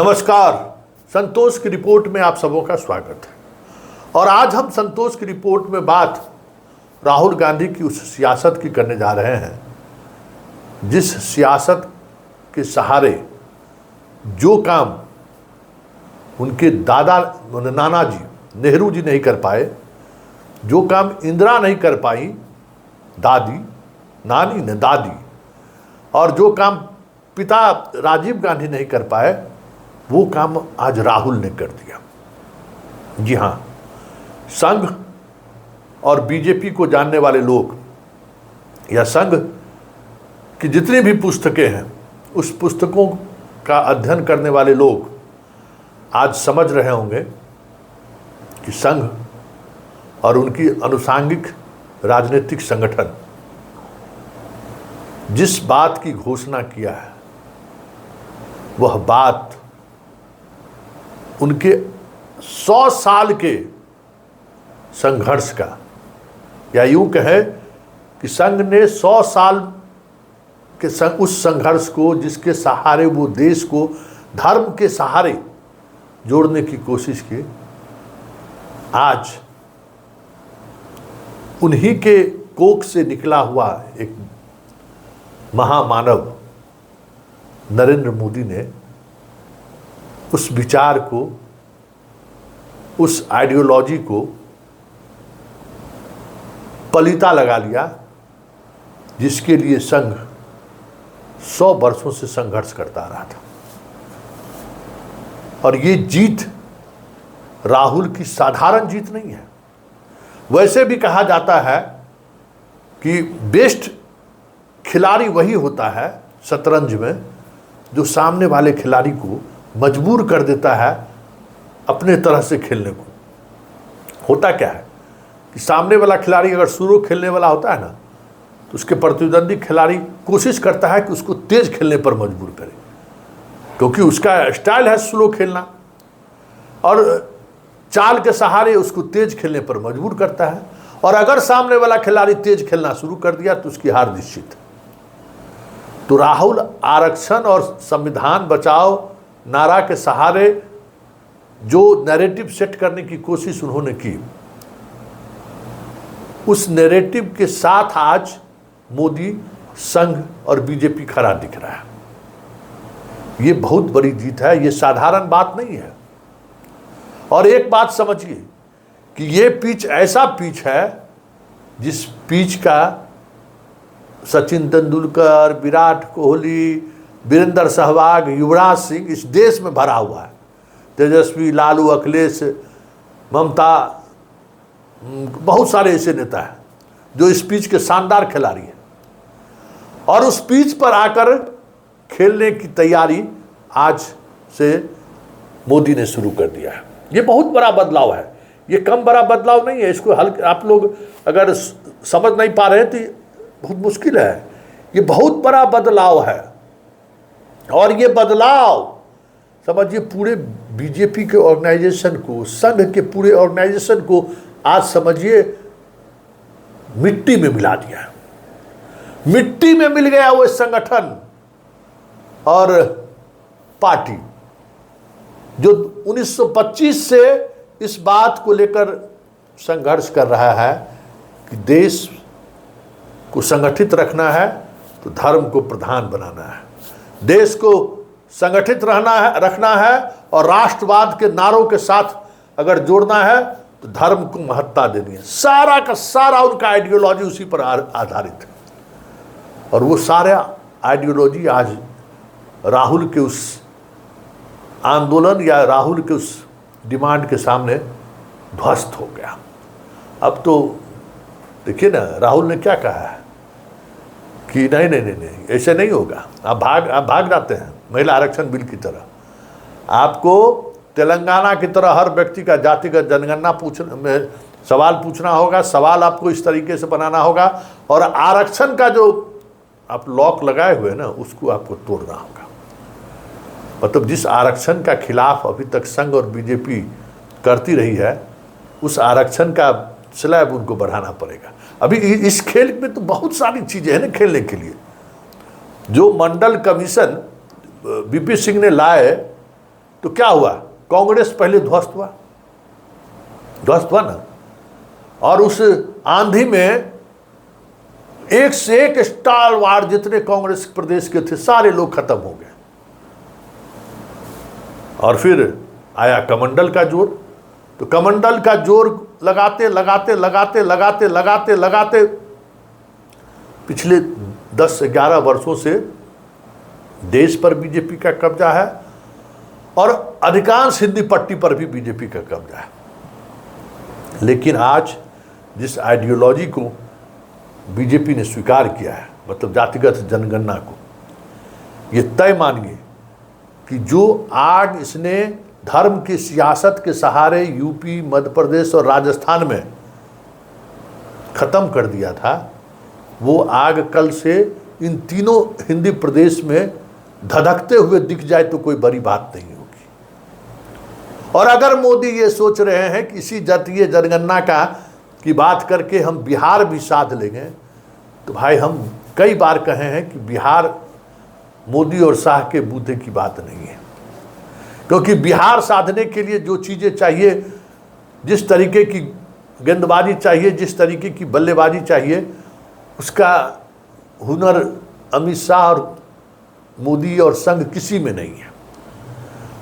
नमस्कार, संतोष की रिपोर्ट में आप सबों का स्वागत है। और आज हम संतोष की रिपोर्ट में बात राहुल गांधी की उस सियासत की करने जा रहे हैं जिस सियासत के सहारे जो काम उनके दादा नाना जी नेहरू जी नहीं कर पाए, जो काम इंदिरा नहीं कर पाई, दादी नानी ने दादी, और जो काम पिता राजीव गांधी नहीं कर पाए, वो काम आज राहुल ने कर दिया। जी हाँ, संघ और बीजेपी को जानने वाले लोग या संघ की जितनी भी पुस्तकें हैं, उस पुस्तकों का अध्ययन करने वाले लोग आज समझ रहे होंगे कि संघ और उनकी अनुषांगिक राजनीतिक संगठन जिस बात की घोषणा किया है, वह बात उनके 100 साल के संघर्ष का, या यूं कहे कि संघ ने 100 साल के उस संघर्ष को, जिसके सहारे वो देश को धर्म के सहारे जोड़ने की कोशिश की, आज उन्हीं के कोख से निकला हुआ एक महामानव नरेंद्र मोदी ने उस विचार को, उस आइडियोलॉजी को पलीता लगा लिया जिसके लिए संघ 100 वर्षों से संघर्ष करता रहा था। और ये जीत राहुल की साधारण जीत नहीं है। वैसे भी कहा जाता है कि बेस्ट खिलाड़ी वही होता है शतरंज में जो सामने वाले खिलाड़ी को मजबूर कर देता है अपने तरह से खेलने को। होता क्या है कि सामने वाला खिलाड़ी अगर स्लो खेलने वाला होता है ना, तो उसके प्रतिद्वंदी खिलाड़ी कोशिश करता है कि उसको तेज खेलने पर मजबूर करे, क्योंकि उसका स्टाइल है स्लो खेलना, और चाल के सहारे उसको तेज खेलने पर मजबूर करता है। और अगर सामने वाला खिलाड़ी तेज खेलना शुरू कर दिया तो उसकी हार निश्चित है। तो राहुल आरक्षण और संविधान बचाओ नारा के सहारे जो नैरेटिव सेट करने की कोशिश उन्होंने की, उस नैरेटिव के साथ आज मोदी, संघ और बीजेपी खड़ा दिख रहा है। ये बहुत बड़ी जीत है, ये साधारण बात नहीं है। और एक बात समझिए कि ये पिच ऐसा पिच है जिस पिच का सचिन तेंदुलकर, विराट कोहली, वीरेंद्र सहवाग, युवराज सिंह इस देश में भरा हुआ है। तेजस्वी, लालू, अखिलेश, ममता, बहुत सारे ऐसे नेता हैं जो इस पिच के शानदार खिलाड़ी हैं। और उस पिच पर आकर खेलने की तैयारी आज से मोदी ने शुरू कर दिया है। ये बहुत बड़ा बदलाव है, ये कम बड़ा बदलाव नहीं है। इसको हल आप लोग अगर समझ नहीं पा रहे हैं तो बहुत मुश्किल है। ये बहुत बड़ा बदलाव है। और ये बदलाव समझिए पूरे बीजेपी के ऑर्गेनाइजेशन को, संघ के पूरे ऑर्गेनाइजेशन को आज समझिए मिट्टी में मिला दिया। मिट्टी में मिल गया वो संगठन और पार्टी जो 1925 से इस बात को लेकर संघर्ष कर रहा है कि देश को संगठित रखना है तो धर्म को प्रधान बनाना है, देश को संगठित रखना है और राष्ट्रवाद के नारों के साथ अगर जोड़ना है तो धर्म को महत्ता देनी है। सारा का सारा उनका आइडियोलॉजी उसी पर आधारित है। और वो सारा आइडियोलॉजी आज राहुल के उस आंदोलन या राहुल के उस डिमांड के सामने ध्वस्त हो गया। अब तो देखिए ना, राहुल ने क्या कहा है कि नहीं नहीं नहीं नहीं, ऐसे नहीं होगा, आप भाग जाते हैं महिला आरक्षण बिल की तरह। आपको तेलंगाना की तरह हर व्यक्ति का जातिगत जनगणना में सवाल पूछना होगा, सवाल आपको इस तरीके से बनाना होगा, और आरक्षण का जो आप लॉक लगाए हुए ना, उसको आपको तोड़ना होगा। मतलब जिस आरक्षण का खिलाफ अभी तक संघ और बीजेपी करती रही है, उस आरक्षण का स्लैब उनको बढ़ाना पड़ेगा। अभी इस खेल में तो बहुत सारी चीज़ें हैं ना खेलने के लिए। जो मंडल कमीशन बीपी सिंह ने लाए तो क्या हुआ, कांग्रेस पहले ध्वस्त हुआ ना, और उस आंधी में एक से एक स्टारवार जितने कांग्रेस प्रदेश के थे सारे लोग खत्म हो गए। और फिर आया कमंडल का जोर, तो कमंडल का जोर लगाते लगाते लगाते लगाते लगाते लगाते पिछले 10 से 11 वर्षों से देश पर बीजेपी का कब्जा है और अधिकांश हिंदी पट्टी पर भी बीजेपी का कब्जा है। लेकिन आज जिस आइडियोलॉजी को बीजेपी ने स्वीकार किया है, मतलब जातिगत जनगणना को, ये तय मानिए कि जो आग इसने धर्म की सियासत के सहारे यूपी, मध्य प्रदेश और राजस्थान में खत्म कर दिया था, वो आग कल से इन तीनों हिंदी प्रदेश में धधकते हुए दिख जाए तो कोई बड़ी बात नहीं होगी। और अगर मोदी ये सोच रहे हैं कि इसी जातीय जनगणना की बात करके हम बिहार भी साध लेंगे, तो भाई हम कई बार कहे हैं कि बिहार मोदी और शाह के बूते की बात नहीं है, क्योंकि बिहार साधने के लिए जो चीज़ें चाहिए, जिस तरीके की गेंदबाजी चाहिए, जिस तरीके की बल्लेबाजी चाहिए, उसका हुनर अमित शाह और मोदी और संघ किसी में नहीं है।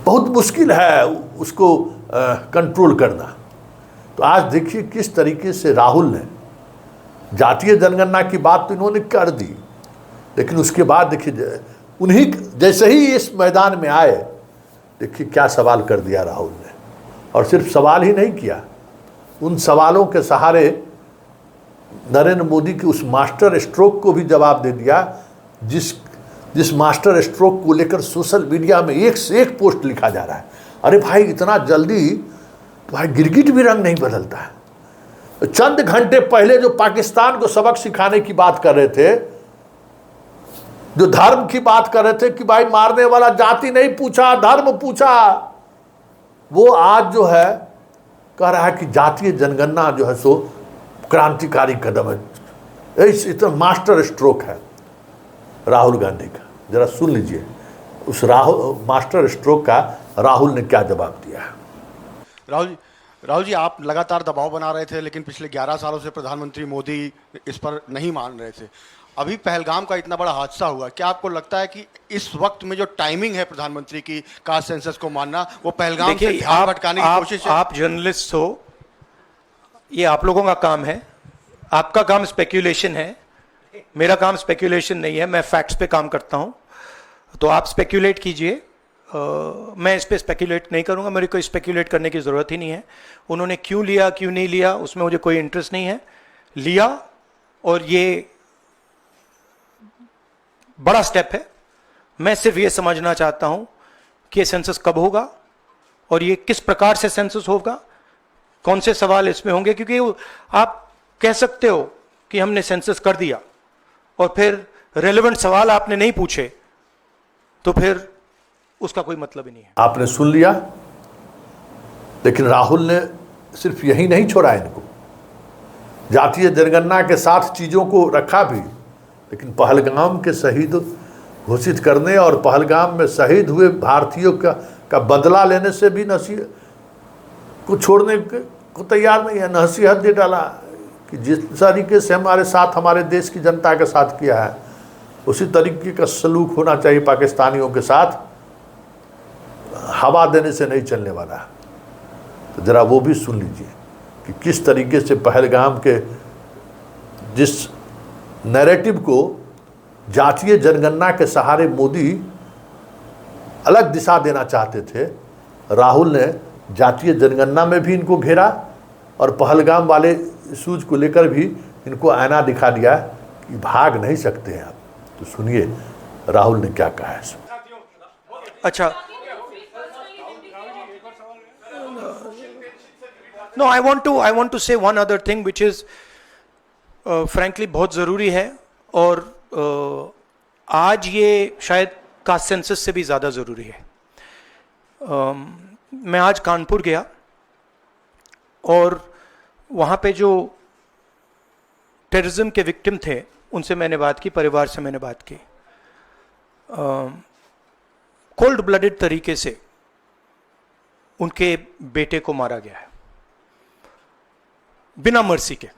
बहुत मुश्किल है उसको कंट्रोल करना। तो आज देखिए किस तरीके से राहुल ने जातीय जनगणना की बात तो इन्होंने कर दी, लेकिन उसके बाद देखिए उन्हीं जैसे ही इस मैदान में आए, देखिए क्या सवाल कर दिया राहुल ने। और सिर्फ सवाल ही नहीं किया, उन सवालों के सहारे नरेंद्र मोदी के उस मास्टर स्ट्रोक को भी जवाब दे दिया, जिस मास्टर स्ट्रोक को लेकर सोशल मीडिया में एक से एक पोस्ट लिखा जा रहा है। अरे भाई इतना जल्दी तो भाई गिरगिट भी रंग नहीं बदलता है। चंद घंटे पहले जो पाकिस्तान को सबक सिखाने की बात कर रहे थे, जो धर्म की बात कर रहे थे कि भाई मारने वाला जाति नहीं पूछा, धर्म पूछा, वो आज जो है कह रहा है कि जातीय जनगणना जो है सो क्रांतिकारी कदम है। इतना मास्टर स्ट्रोक है राहुल गांधी का। जरा सुन लीजिए उस मास्टर स्ट्रोक का राहुल ने क्या जवाब दिया है। राहुल जी, आप लगातार दबाव बना रहे थे, लेकिन पिछले 11 सालों से प्रधानमंत्री मोदी इस पर नहीं मान रहे थे। अभी पहलगाम का इतना बड़ा हादसा हुआ, क्या आपको लगता है कि इस वक्त में जो टाइमिंग है प्रधानमंत्री की कास्ट सेंसस को मानना, वो पहलगाम से ध्यान भटकाने की कोशिश है? आप जर्नलिस्ट हो, ये आप लोगों का काम है, आपका काम स्पेक्यूलेशन है, मेरा काम स्पेक्यूलेशन नहीं है। मैं फैक्ट्स पे काम करता हूं, तो आप स्पेक्यूलेट कीजिए, मैं इस पे स्पेक्यूलेट नहीं करूंगा। मेरे को स्पेक्यूलेट करने की जरूरत ही नहीं है। उन्होंने क्यों लिया क्यों नहीं लिया उसमें मुझे कोई इंटरेस्ट नहीं है। लिया और ये बड़ा स्टेप है। मैं सिर्फ ये समझना चाहता हूं कि ये सेंसस कब होगा और ये किस प्रकार से सेंसस होगा, कौन से सवाल इसमें होंगे। क्योंकि आप कह सकते हो कि हमने सेंसस कर दिया और फिर रेलेवेंट सवाल आपने नहीं पूछे, तो फिर उसका कोई मतलब ही नहीं है। आपने सुन लिया, लेकिन राहुल ने सिर्फ यही नहीं छोड़ा, इनको जातीय जनगणना के साथ चीज़ों को रखा भी, लेकिन पहलगाम के शहीद घोषित करने और पहलगाम में शहीद हुए भारतीयों का बदला लेने से भी नसीहत को छोड़ने को तैयार नहीं है। नसीहत दे डाला कि जिस तरीके से हमारे साथ, हमारे देश की जनता के साथ किया है, उसी तरीके का सलूक होना चाहिए पाकिस्तानियों के साथ। हवा देने से नहीं चलने वाला। तो जरा वो भी सुन लीजिए कि किस तरीके से पहलगाम के जिस नैरेटिव को जातीय जनगणना के सहारे मोदी अलग दिशा देना चाहते थे, राहुल ने जातीय जनगणना में भी इनको घेरा और पहलगाम वाले इशूज को लेकर भी इनको आईना दिखा दिया कि भाग नहीं सकते हैं आप। तो सुनिए राहुल ने क्या कहा है। अच्छा, नो, आई वांट टू से one other thing which is frankly बहुत ज़रूरी है, और आज ये शायद कास्ट सेंसस से भी ज़्यादा ज़रूरी है। मैं आज कानपुर गया और वहाँ पे जो टेररिज्म के विक्टिम थे उनसे मैंने बात की, परिवार से मैंने बात की। कोल्ड ब्लडेड तरीके से उनके बेटे को मारा गया है बिना मर्सी के।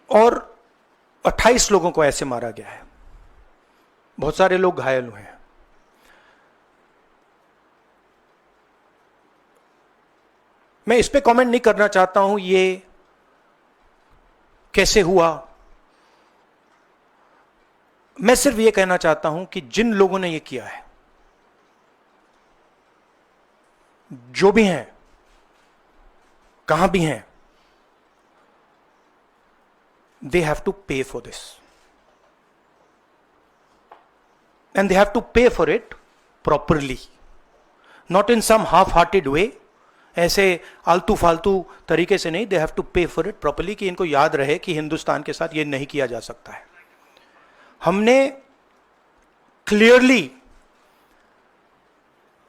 और 28 लोगों को ऐसे मारा गया है, बहुत सारे लोग घायल हुए हैं। मैं इस पे कमेंट नहीं करना चाहता हूं ये कैसे हुआ। मैं सिर्फ ये कहना चाहता हूं कि जिन लोगों ने ये किया है, जो भी हैं, कहां भी हैं, they have to pay for this and they have to pay for it properly, not in some half-hearted way, ऐसे आलतू फालतू तरीके से नहीं। दे हैव टू पे फॉर इट प्रॉपरली, कि इनको याद रहे कि हिंदुस्तान के साथ ये नहीं किया जा सकता है। हमने क्लियरली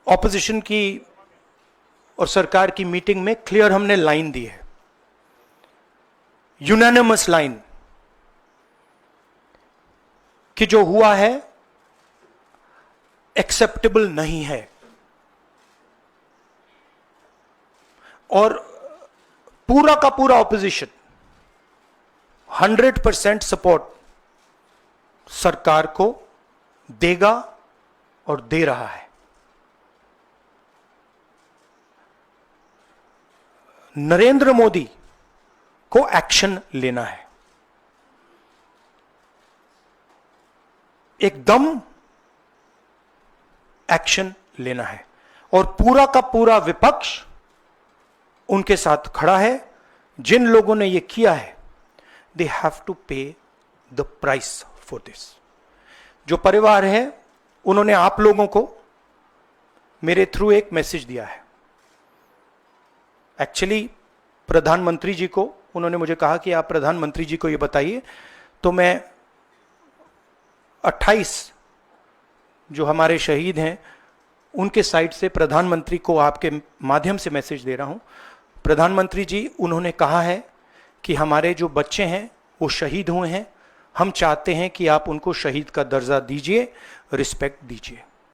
ऑपोजिशन की और सरकार की मीटिंग में क्लियर हमने लाइन दी है, यूनानिमस लाइन, कि जो हुआ है एक्सेप्टेबल नहीं है। और पूरा का पूरा ऑपोजिशन 100% सपोर्ट सरकार को देगा और दे रहा है। नरेंद्र मोदी को एक्शन लेना है, एकदम एक्शन लेना है, और पूरा का पूरा विपक्ष उनके साथ खड़ा है। जिन लोगों ने ये किया है, दे हैव टू पे द प्राइस फॉर दिस। जो परिवार है, उन्होंने आप लोगों को मेरे थ्रू एक मैसेज दिया है। एक्चुअली प्रधानमंत्री जी को उन्होंने मुझे कहा कि आप प्रधानमंत्री जी को ये बताइए, तो मैं 28 जो हमारे शहीद हैं उनके साइड से प्रधानमंत्री को आपके माध्यम से मैसेज दे रहा हूं। प्रधानमंत्री जी, उन्होंने कहा है कि हमारे जो बच्चे हैं वो शहीद हुए हैं, हम चाहते हैं कि आप उनको शहीद का दर्जा दीजिए, रिस्पेक्ट दीजिए।